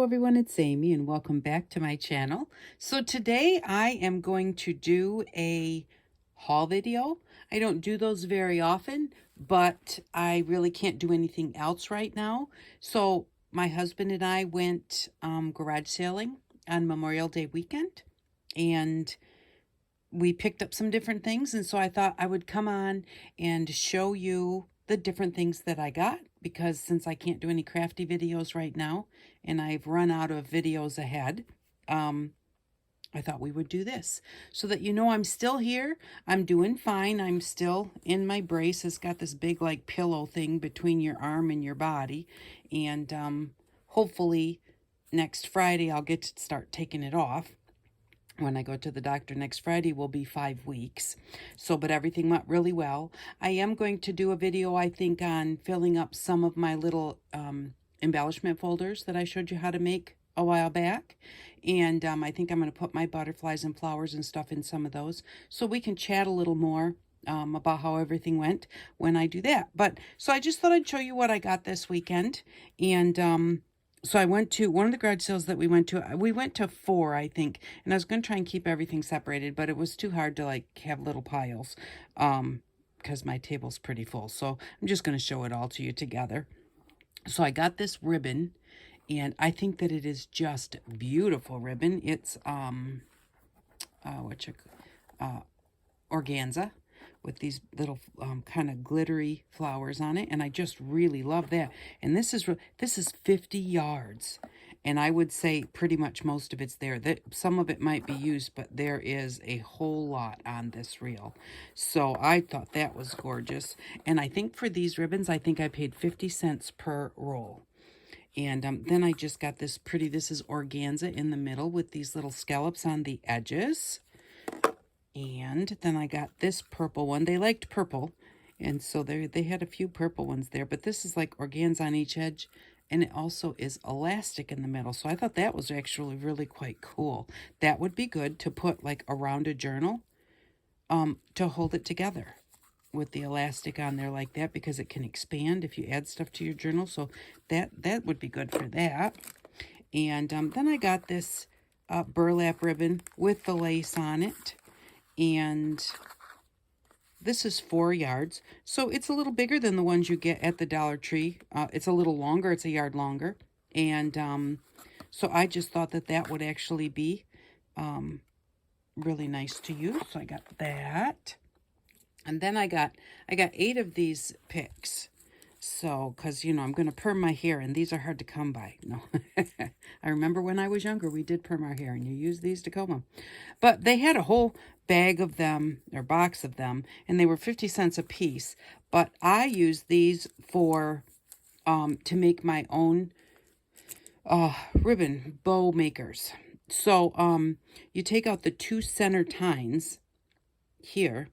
Hello everyone, it's Amy and welcome back to my channel. So today I am going to do a haul video. I don't do those very often, but I really can't do anything else right now. So my husband and I went garage sailing on Memorial Day weekend, and we picked up some different things, and so I thought I would come on and show you the different things that I got, because since I can't do any crafty videos right now and I've run out of videos ahead, I thought we would do this so that you know I'm still here. I'm doing fine. I'm still in my brace. It's got this big like pillow thing between your arm and your body, and hopefully next Friday I'll get to start taking it off. When I go to the doctor next Friday will be 5 weeks. So, but everything went really well. I am going to do a video, I think, on filling up some of my little embellishment folders that I showed you how to make a while back. And I think I'm going to put my butterflies and flowers and stuff in some of those, so we can chat a little more about how everything went when I do that. But so I just thought I'd show you what I got this weekend. And so I went to one of the garage sales that we went to 4, I think, and I was going to try and keep everything separated, but it was too hard to like have little piles because my table's pretty full. So I'm just going to show it all to you together. So I got this ribbon, and I think that it is just beautiful ribbon. It's organza with these little kind of glittery flowers on it, and I just really love that. And this is 50 yards, and I would say pretty much most of it's there. That some of it might be used, but there is a whole lot on this reel. So I thought that was gorgeous, and I think for these ribbons, I think I paid 50 cents per roll. And then I just got this pretty, this is organza in the middle with these little scallops on the edges. And then I got this purple one. They liked purple, and so they had a few purple ones there. But this is like organza on each edge, and it also is elastic in the middle. So I thought that was actually really quite cool. That would be good to put like around a journal to hold it together with the elastic on there like that, because it can expand if you add stuff to your journal. So that would be good for that. And then I got this burlap ribbon with the lace on it. And this is 4 yards, so it's a little bigger than the ones you get at the Dollar Tree. It's a little longer, it's a yard longer, and so I just thought that that would actually be really nice to use. So I got that, and then I got 8 of these picks. So, because, you know, I'm going to perm my hair, and these are hard to come by. No, I remember when I was younger, we did perm our hair, and you use these to comb them. But they had a whole bag of them, or box of them, and they were 50 cents a piece. But I use these for, to make my own ribbon bow makers. So, you take out the 2 center tines here,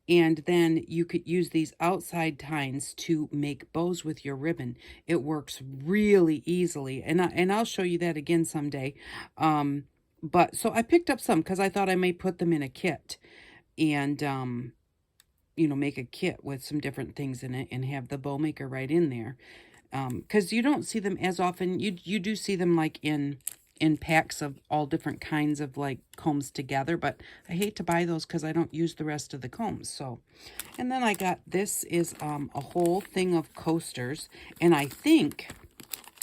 and then you could use these outside tines to make bows with your ribbon. It works really easily, and I'll show you that again someday. But so I picked up some because I thought I may put them in a kit, and you know, make a kit with some different things in it and have the bow maker right in there. Because you don't see them as often. You do see them like in packs of all different kinds of like combs together, but I hate to buy those because I don't use the rest of the combs. So, and then I got, this is a whole thing of coasters, and I think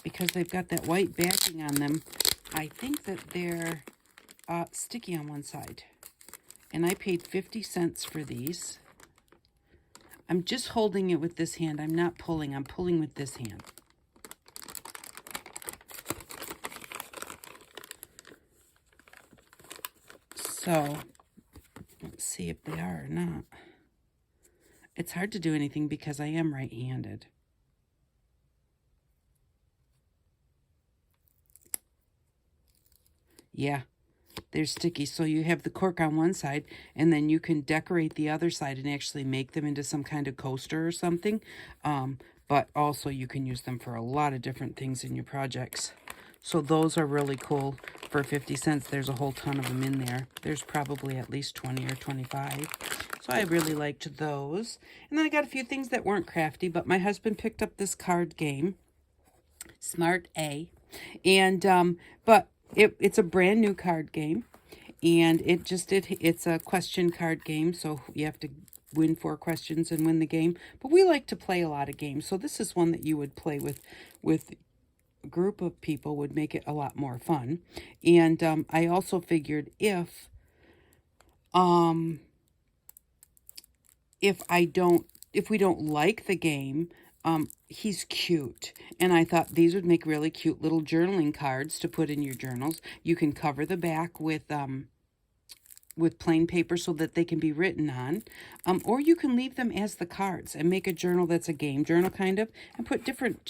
because they've got that white backing on them, I think that they're sticky on one side, and I paid 50 cents for these. I'm just holding it with this hand. I'm not pulling. I'm pulling with this hand. So, let's see if they are or not. It's hard to do anything because I am right-handed. Yeah, they're sticky. So you have the cork on one side, and then you can decorate the other side and actually make them into some kind of coaster or something. But also you can use them for a lot of different things in your projects. So those are really cool for 50 cents. There's a whole ton of them in there. There's probably at least 20 or 25. So I really liked those. And then I got a few things that weren't crafty, but my husband picked up this card game, Smart A. And but it's a brand new card game, and it's a question card game, so you have to win 4 questions and win the game. But we like to play a lot of games, so this is one that you would play with a group of people, would make it a lot more fun. And I also figured um if we don't like the game, he's cute. And I thought these would make really cute little journaling cards to put in your journals. You can cover the back with plain paper so that they can be written on. Or you can leave them as the cards and make a journal that's a game journal kind of, and put different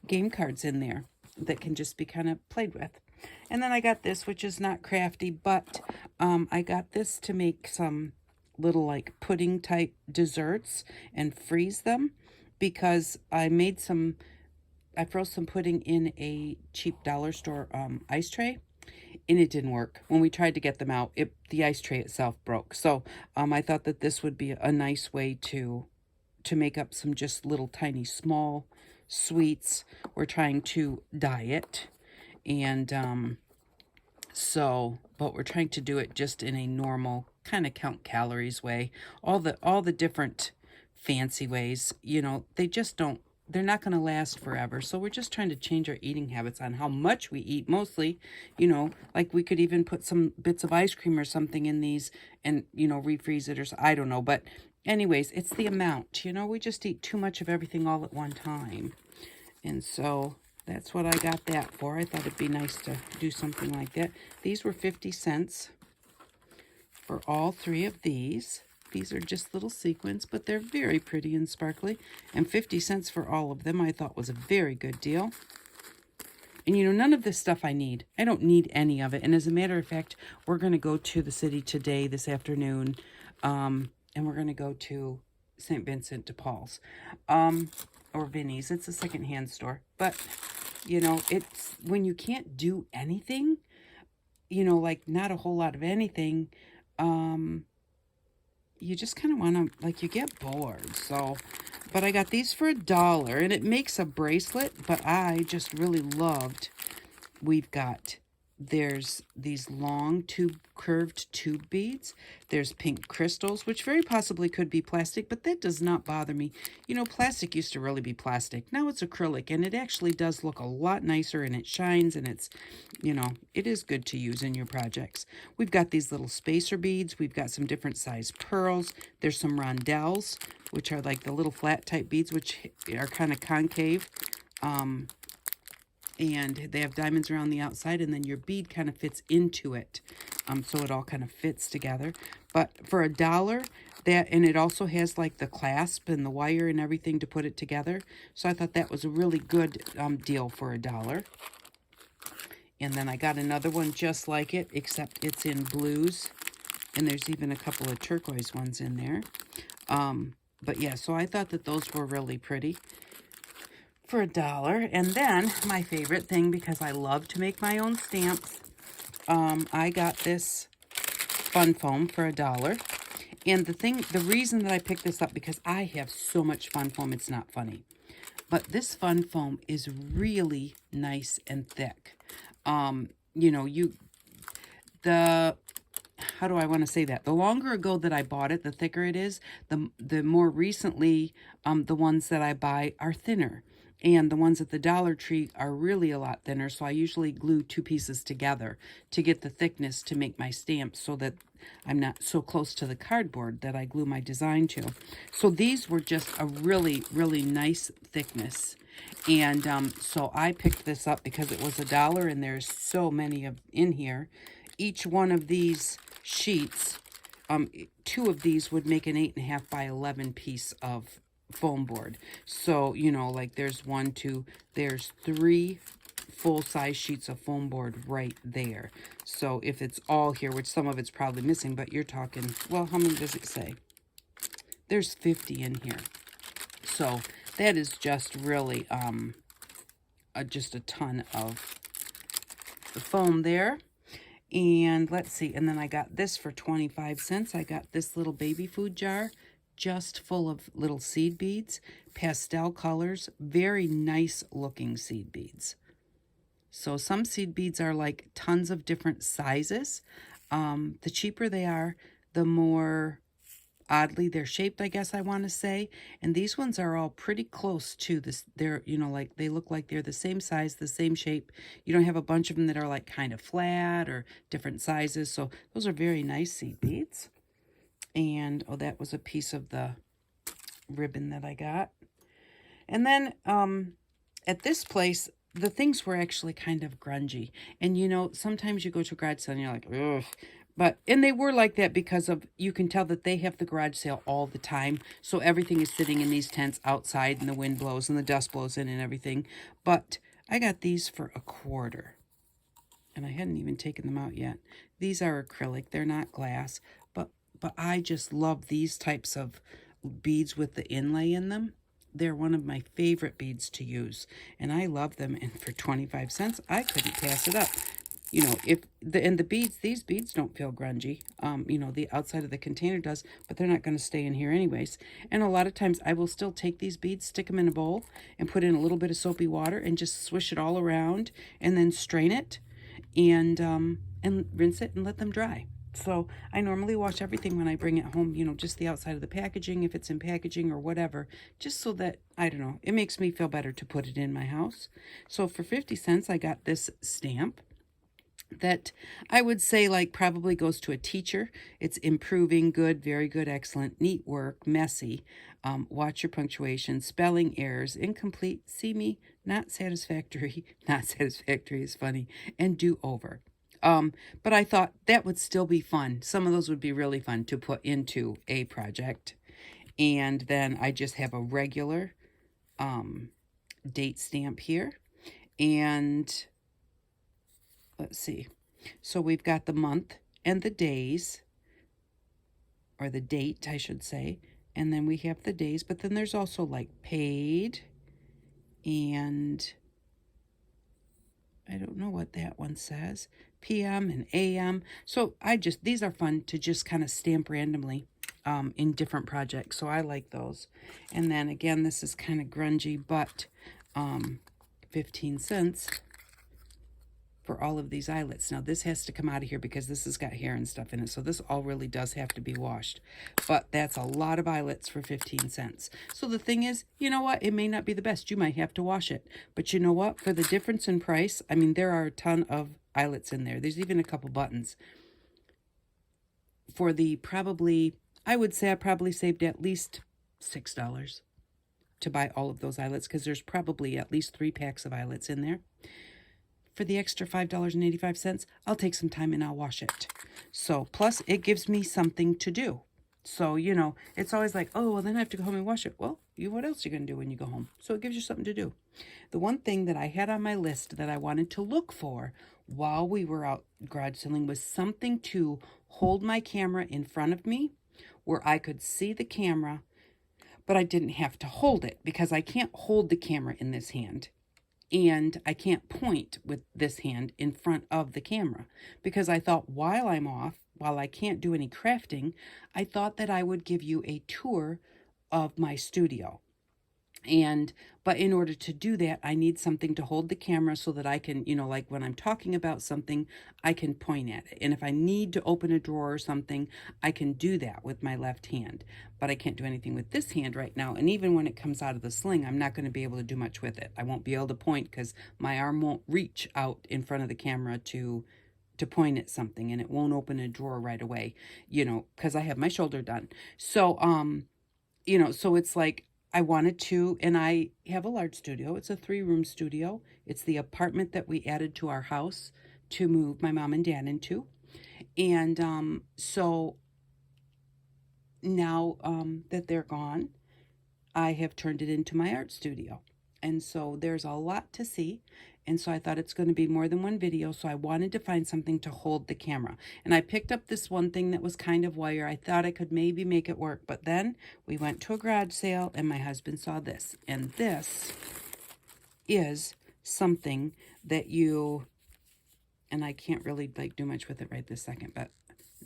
game cards in there that can just be kind of played with. And then I got this, which is not crafty, but I got this to make some little like pudding type desserts and freeze them, because I froze some pudding in a cheap dollar store ice tray, and it didn't work. When we tried to get them out, the ice tray itself broke. So I thought that this would be a nice way to make up some just little tiny small sweets. We're trying to diet, and but we're trying to do it just in a normal kind of count calories way. All the different fancy ways, they just don't, they're not going to last forever. So we're just trying to change our eating habits on how much we eat, mostly. Like we could even put some bits of ice cream or something in these and, refreeze it, or I don't know. But anyways, it's the amount. We just eat too much of everything all at one time. And so that's what I got that for. I thought it'd be nice to do something like that. These were 50 cents for all 3 of these. These are just little sequins, but they're very pretty and sparkly. And 50 cents for all of them I thought was a very good deal. And none of this stuff I need. I don't need any of it. And as a matter of fact, we're going to go to the city today, this afternoon, and we're going to go to St. Vincent de Paul's, or Vinnie's. It's a secondhand store. But, it's when you can't do anything, like not a whole lot of anything, you just kind of want to, like, you get bored. So, but I got these for $1, and it makes a bracelet, but I just really loved, there's these long curved tube beads. There's pink crystals, which very possibly could be plastic, but that does not bother me. Plastic used to really be plastic. Now it's acrylic, and it actually does look a lot nicer, and it shines, and it's, it is good to use in your projects. We've got these little spacer beads. We've got some different size pearls. There's some rondelles, which are like the little flat type beads, which are kind of concave. And they have diamonds around the outside, and then your bead kind of fits into it. So it all kind of fits together. But for $1, and it also has like the clasp and the wire and everything to put it together. So I thought that was a really good deal for $1. And then I got another one just like it, except it's in blues. And there's even a couple of turquoise ones in there. But yeah, so I thought that those were really pretty for $1. And then my favorite thing, because I love to make my own stamps, I got this fun foam for $1. And the reason that I picked this up, because I have so much fun foam, it's not funny. But this fun foam is really nice and thick. How do I want to say that? The longer ago that I bought it, the thicker it is. The more recently, the ones that I buy are thinner. And the ones at the Dollar Tree are really a lot thinner, so I usually glue 2 pieces together to get the thickness to make my stamps, so that I'm not so close to the cardboard that I glue my design to. So these were just a really, really nice thickness. And so I picked this up because it was $1, and there's so many in here. Each one of these sheets, 2 of these would make an 8.5 by 11 piece of foam board. So, like there's 1, 2, there's 3 full-size sheets of foam board right there. So if it's all here, which some of it's probably missing, but you're talking, well, how many does it say? There's 50 in here. So that is just really just a ton of the foam there. And let's see, and then I got this for 25 cents. I got this little baby food jar, just full of little seed beads, pastel colors, very nice looking seed beads. So some seed beads are like tons of different sizes. The cheaper they are, the more oddly they're shaped, I guess I want to say. And these ones are all pretty close to this. They're, you know, like they look like they're the same size, the same shape. You don't have a bunch of them that are like kind of flat or different sizes. So those are very nice seed beads. And, oh, that was a piece of the ribbon that I got. And then at this place, the things were actually kind of grungy. And, you know, sometimes you go to a garage sale and you're like, ugh. But, and they were like that because of, you can tell that they have the garage sale all the time. So everything is sitting in these tents outside and the wind blows and the dust blows in and everything. But I got these for $1. And I hadn't even taken them out yet. These are acrylic. They're not glass. But I just love these types of beads with the inlay in them. They're one of my favorite beads to use. And I love them. And for 25 cents, I couldn't pass it up. You know, if the beads, these beads don't feel grungy. You know, the outside of the container does, but they're not going to stay in here anyways. And a lot of times I will still take these beads, stick them in a bowl, and put in a little bit of soapy water and just swish it all around and then strain it and rinse it and let them dry. So I normally wash everything when I bring it home, you know, just the outside of the packaging, if it's in packaging or whatever, just so that, I don't know, it makes me feel better to put it in my house. So for 50 cents, I got this stamp that I would say like probably goes to a teacher. It's improving, good, very good, excellent, neat work, messy, watch your punctuation, spelling errors, incomplete, see me, not satisfactory, not satisfactory is funny, and do over. But I thought that would still be fun. Some of those would be really fun to put into a project. And then I just have a regular date stamp here. And let's see. So we've got the month and the days, or the date, I should say. And then we have the days, but then there's also like paid and I don't know what that one says. PM and AM. So these are fun to just kind of stamp randomly in different projects. So I like those. And then again, this is kind of grungy, but 15 cents for all of these eyelets. Now this has to come out of here because this has got hair and stuff in it. So this all really does have to be washed. But that's a lot of eyelets for 15 cents. So the thing is, you know what? It may not be the best. You might have to wash it. But you know what? For the difference in price, I mean, there are a ton of eyelets in there. There's even a couple buttons. For the probably, I would say I probably saved at least $6 to buy all of those eyelets because there's probably at least 3 packs of eyelets in there. For the extra $5.85, I'll take some time and I'll wash it. So, plus it gives me something to do. So, you know, it's always like, oh, well, then I have to go home and wash it. Well, what else are you going to do when you go home? So it gives you something to do. The one thing that I had on my list that I wanted to look for while we were out garage selling was something to hold my camera in front of me where I could see the camera, but I didn't have to hold it because I can't hold the camera in this hand. And I can't point with this hand in front of the camera because I thought while I'm off, while I can't do any crafting, I thought that I would give you a tour of my studio. But in order to do that, I need something to hold the camera so that I can, you know, like when I'm talking about something, I can point at it. And if I need to open a drawer or something, I can do that with my left hand. But I can't do anything with this hand right now. And even when it comes out of the sling, I'm not going to be able to do much with it. I won't be able to point because my arm won't reach out in front of the camera to point at something, and it won't open a drawer right away, you know, because I have my shoulder done. So, you know, so it's like, I wanted to, and I have a large studio. It's a 3-room studio. It's the apartment that we added to our house to move my mom and dad into. And so now that they're gone, I have turned it into my art studio. And so there's a lot to see. And so I thought it's going to be more than one video. So I wanted to find something to hold the camera. And I picked up this one thing that was kind of wire. I thought I could maybe make it work. But then we went to a garage sale and my husband saw this. And this is something that and I can't really like do much with it right this second, but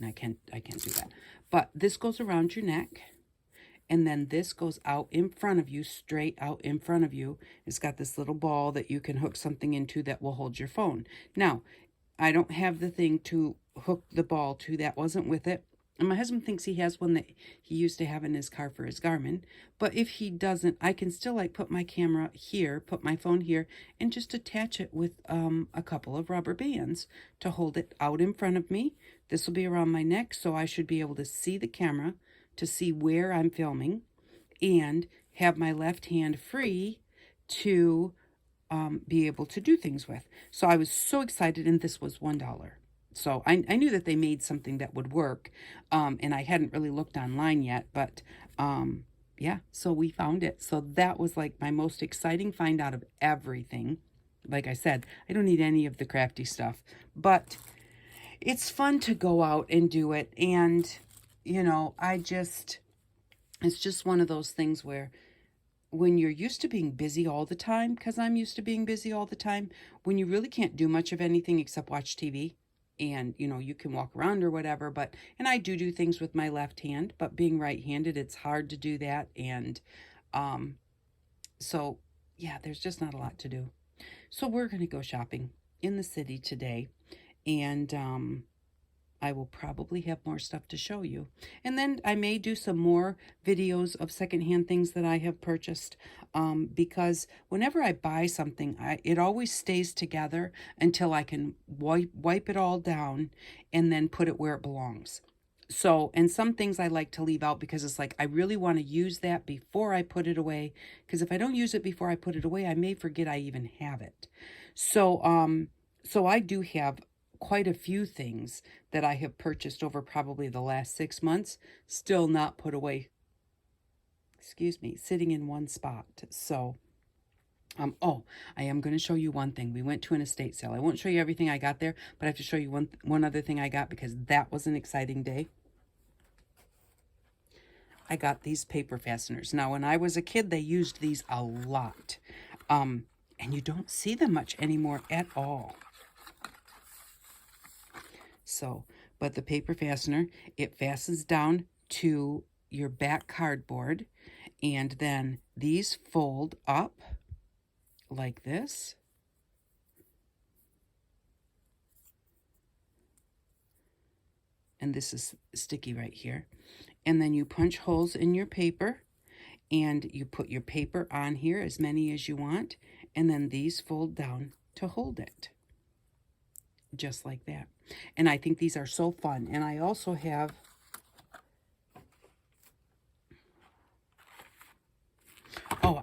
I can't do that. But this goes around your neck. and then this goes out in front of you, straight out in front of you. It's got this little ball that you can hook something into that will hold your phone. Now, I don't have the thing to hook the ball to. That wasn't with it. And my husband thinks he has one that he used to have in his car for his Garmin. But if he doesn't, I can still like put my camera here, put my phone here, and just attach it with a couple of rubber bands to hold it out in front of me. This will be around my neck, so I should be able to see the camera, to see where I'm filming, and have my left hand free to be able to do things with. So I was so excited, and this was $1. So I knew that they made something that would work, and I hadn't really looked online yet, but yeah, so we found it. So that was like my most exciting find out of everything. Like I said, I don't need any of the crafty stuff, but it's fun to go out and do it. And, you know, it's just one of those things where when you're used to being busy all the time, because I'm used to being busy all the time, when you really can't do much of anything except watch TV, and you know, you can walk around or whatever, and I do things with my left hand, but being right-handed, it's hard to do that. And so yeah, there's just not a lot to do. So we're going to go shopping in the city today, and I will probably have more stuff to show you. And then I may do some more videos of secondhand things that I have purchased, because whenever I buy something, it always stays together until I can wipe it all down and then put it where it belongs. So, and some things I like to leave out because it's like, I really want to use that before I put it away. Because if I don't use it before I put it away, I may forget I even have it. So, so I do have quite a few things that I have purchased over probably the last 6 months, still not put away, excuse me, sitting in one spot. So, oh, I am going to show you one thing. We went to an estate sale. I won't show you everything I got there, but I have to show you one other thing I got because that was an exciting day. I got these paper fasteners. Now, when I was a kid, they used these a lot. And you don't see them much anymore at all. So, but the paper fastener, it fastens down to your back cardboard, and then these fold up like this. And this is sticky right here. And then you punch holes in your paper, and you put your paper on here, as many as you want, and then these fold down to hold it. Just like that. And I think these are so fun. And I also have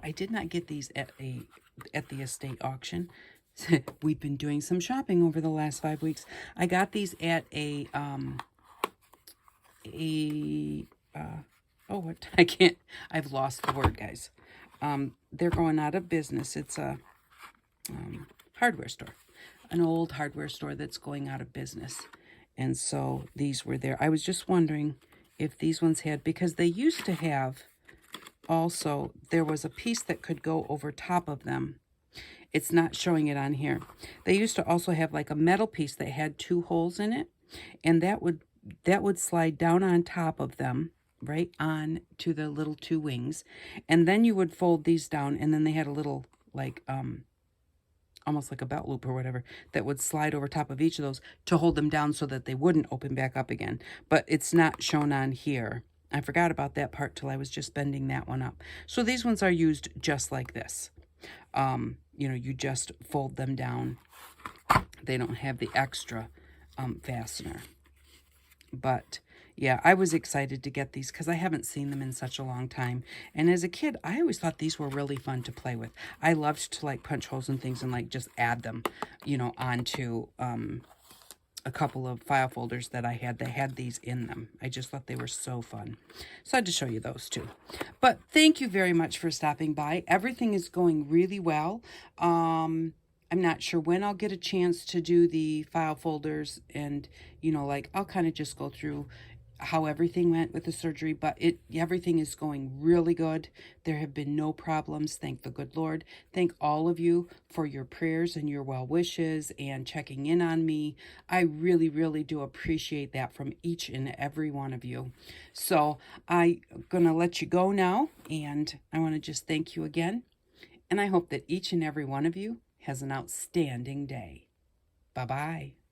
I did not get these at the estate auction. We've been doing some shopping over the last 5 weeks. I got these at I've lost the word, guys. They're going out of business. It's a hardware store. An old hardware store that's going out of business. And so these were there. I was just wondering if these ones had, because they used to have also, there was a piece that could go over top of them. It's not showing it on here. They used to also have like a metal piece that had 2 holes in it, and that would slide down on top of them, right on to the little 2 wings. And then you would fold these down, and then they had a little like almost like a belt loop or whatever, that would slide over top of each of those to hold them down so that they wouldn't open back up again. But it's not shown on here. I forgot about that part till I was just bending that one up. So these ones are used just like this. You know, you just fold them down. They don't have the extra fastener. But yeah, I was excited to get these because I haven't seen them in such a long time. And as a kid, I always thought these were really fun to play with. I loved to like punch holes in things and like just add them, you know, onto a couple of file folders that I had that had these in them. I just thought they were so fun. So I had to show you those too. But thank you very much for stopping by. Everything is going really well. I'm not sure when I'll get a chance to do the file folders, and, you know, like I'll kind of just go through how everything went with the surgery, but everything is going really good. There have been no problems, thank the good Lord. Thank all of you for your prayers and your well wishes and checking in on me. I really, really do appreciate that from each and every one of you. So I'm going to let you go now, and I want to just thank you again. And I hope that each and every one of you has an outstanding day. Bye-bye.